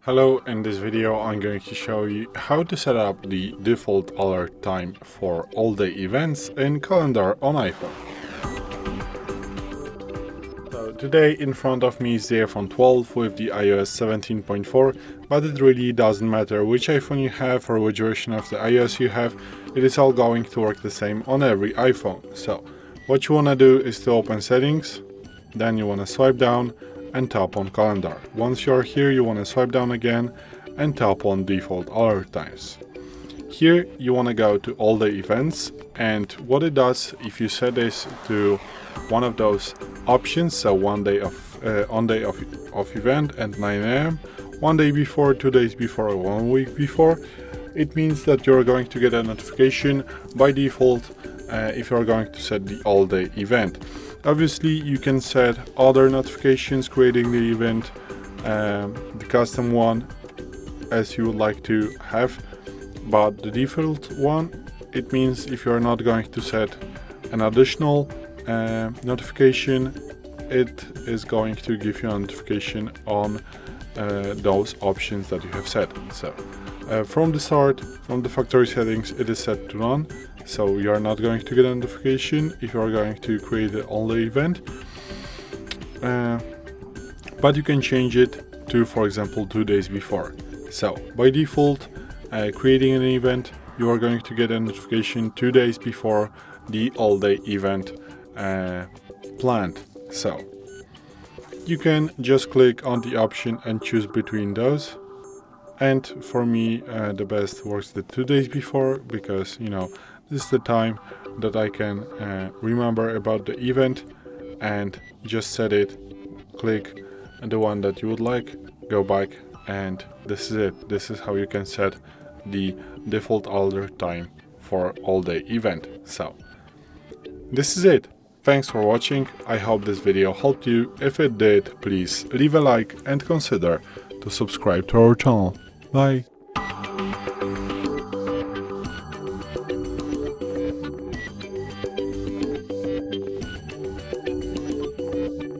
Hello, in this video I'm going to show you how to set up the default alert time for all-day events in calendar on iPhone. So today in front of me is the iPhone 12 with the iOS 17.4, but it really doesn't matter which iPhone you have or which version of the iOS you have, it is all going to work the same on every iPhone. So what you want to do is to open settings, then you want to swipe down and tap on calendar. Once you're here, you want to swipe down again and tap on default alert times. Here you want to go to all the events, and what it does, if you set this to one of those options, so on day of event at 9 a.m., 1 day before, 2 days before, or 1 week before, it means that you're going to get a notification by default if you're going to set the all day event. Obviously, you can set other notifications creating the event, the custom one, as you would like to have, but the default one, it means if you're not going to set an additional notification, it is going to give you a notification on those options that you have set. So from the start, from the factory settings, it is set to none. So you are not going to get a notification if you are going to create an all-day event, but you can change it to, for example, 2 days before. So by default, creating an event, you are going to get a notification 2 days before the all-day event planned. So you can just click on the option and choose between those. And for me, the best works the 2 days before, because this is the time that I can remember about the event and just set it, click the one that you would like, go back, and this is it. This is how you can set the default alert time for all day event. So this is it. Thanks for watching. I hope this video helped you. If it did, please leave a like and consider to subscribe to our channel. Bye.